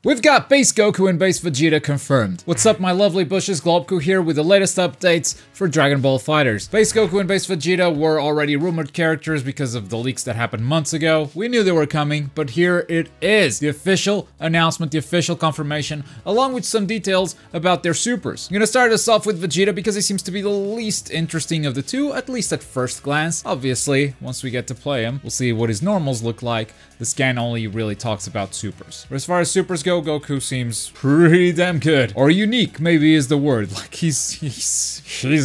We've got base Goku and base Vegeta confirmed. What's up, my lovely bushes? Globku here with the latest updates for Dragon Ball FighterZ. Base Goku and base Vegeta were already rumored characters because of the leaks that happened months ago. We knew they were coming, but here it is. The official announcement, the official confirmation, along with some details about their supers. I'm gonna start us off with Vegeta because he seems to be the least interesting of the two, at least at first glance. Obviously, once we get to play him, we'll see what his normals look like. The scan only really talks about supers. But as far as supers go, Goku seems pretty damn good. Or unique, maybe is the word. Like, he's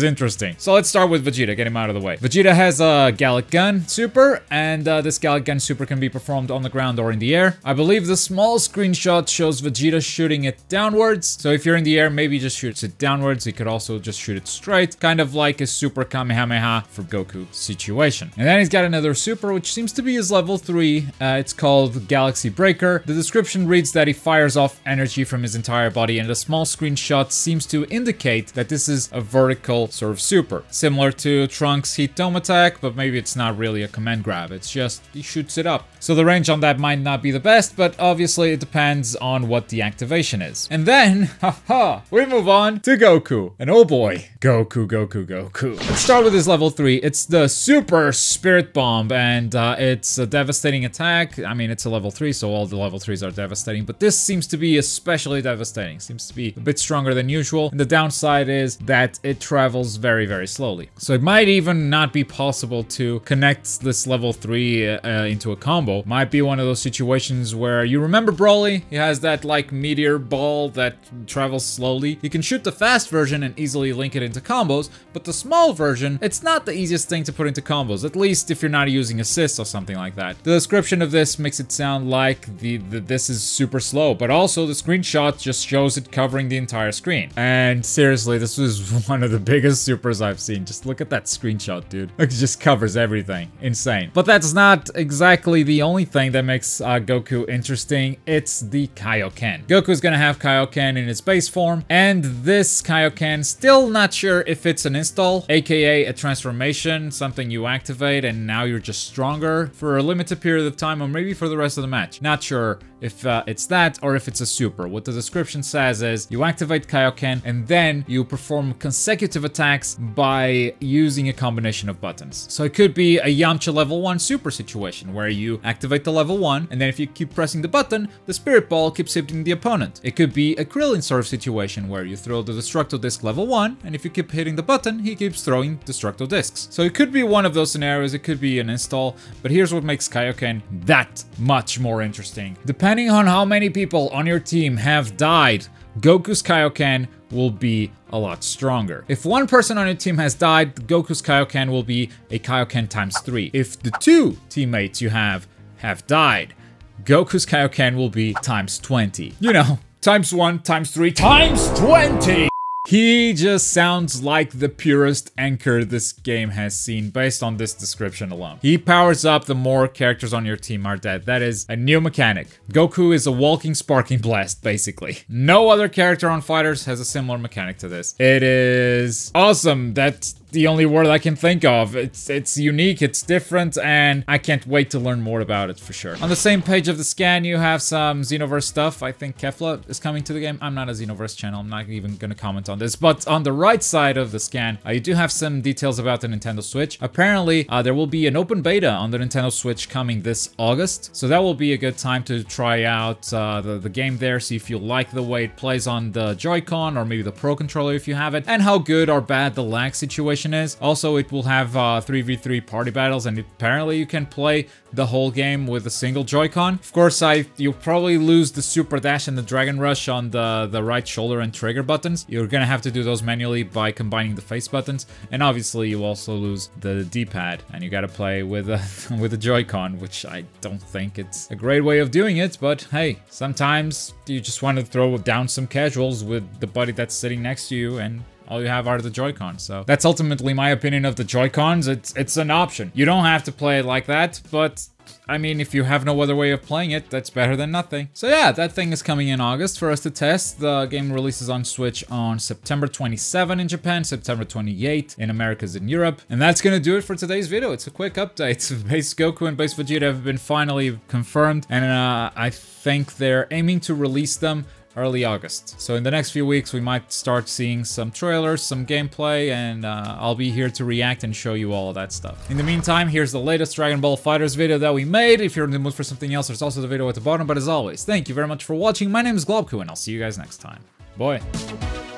interesting. So let's start with Vegeta, get him out of the way. Vegeta has a Gallic Gun super, and this Gallic Gun super can be performed on the ground or in the air. I believe the small screenshot shows Vegeta shooting it downwards. So if you're in the air, maybe just shoots it downwards. He could also just shoot it straight, kind of like a super Kamehameha for Goku situation. And then he's got another super, which seems to be his level 3. It's called Galaxy Breaker. The description reads that he fires off energy from his entire body, and a small screenshot seems to indicate that this is a vertical sort of super. Similar to Trunks' Heat Dome attack, but maybe it's not really a command grab. It's just, he shoots it up. So the range on that might not be the best, but obviously it depends on what the activation is. And then, haha, we move on to Goku. And oh boy, Goku. Let's start with his level 3. It's the Super Spirit Bomb, and it's a devastating attack. I mean, it's a level 3, so all the level 3s are devastating, but this seems to be especially devastating. Seems to be a bit stronger than usual. And the downside is that it travels very, very slowly. So it might even not be possible to connect this level 3 into a combo. Might be one of those situations where, you remember Broly? He has that like meteor ball that travels slowly. You can shoot the fast version and easily link it into combos, but the small version, it's not the easiest thing to put into combos, at least if you're not using assists or something like that. The description of this makes it sound like this is super slow, but also the screenshot just shows it covering the entire screen. And seriously, this was one of the biggest supers I've seen. Just look at that screenshot, dude. It just covers everything. Insane. But that's not exactly the only thing that makes Goku interesting. It's the Kaioken. Goku's gonna have Kaioken in its base form, and this Kaioken, still not sure if it's an install, aka a transformation, something you activate and now you're just stronger for a limited period of time, or maybe for the rest of the match. Not sure if it's that or if it's a super. What the description says is you activate Kaioken and then you perform consecutive attacks by using a combination of buttons. So it could be a Yamcha level 1 super situation where you activate the level 1, and then if you keep pressing the button, the spirit ball keeps hitting the opponent. It could be a Krillin sort of situation where you throw the Destructo Disc level 1, and if you keep hitting the button, he keeps throwing Destructo Discs. So it could be one of those scenarios, it could be an install, but here's what makes Kaioken that much more interesting. Depending on how many people on your team have died, Goku's Kaioken will be a lot stronger. If one person on your team has died, Goku's Kaioken will be a Kaioken times 3. If the 2 teammates you have died, Goku's Kaioken will be times 20. You know, times 1, times 3, times 20! He just sounds like the purest anchor this game has seen based on this description alone. He powers up the more characters on your team are dead. That is a new mechanic. Goku is a walking sparking blast, basically. No other character on FighterZ has a similar mechanic to this. It is awesome. That's the only word I can think of. It's unique, it's different, and I can't wait to learn more about it for sure. On the same page of the scan, you have some Xenoverse stuff. I think Kefla is coming to the game. I'm not a Xenoverse channel. I'm not even gonna comment on this. But on the right side of the scan, you do have some details about the Nintendo Switch. Apparently, there will be an open beta on the Nintendo Switch coming this August. So that will be a good time to try out the game there, see if you like the way it plays on the Joy-Con, or maybe the Pro Controller if you have it, and how good or bad the lag situation is. Also, it will have 3v3 party battles, and apparently you can play the whole game with a single Joy-Con. Of course, you'll probably lose the Super Dash and the Dragon Rush on the right shoulder and trigger buttons. You're gonna have to do those manually by combining the face buttons, and obviously you also lose the D-pad, and you gotta play with a Joy-Con, which I don't think it's a great way of doing it, but hey, sometimes you just want to throw down some casuals with the buddy that's sitting next to you, and all you have are the Joy-Cons. So that's ultimately my opinion of the Joy-Cons. It's an option. You don't have to play it like that, but I mean, if you have no other way of playing it, that's better than nothing. So yeah, that thing is coming in August for us to test. The game releases on Switch on September 27 in Japan, September 28 in Americas and Europe. And that's gonna do it for today's video. It's a quick update. Base Goku and Base Vegeta have been finally confirmed, and I think they're aiming to release them early August. So in the next few weeks, we might start seeing some trailers, some gameplay, and I'll be here to react and show you all of that stuff. In the meantime, here's the latest Dragon Ball FighterZ video that we made. If you're in the mood for something else, there's also the video at the bottom. But as always, thank you very much for watching. My name is Globku, and I'll see you guys next time. Bye.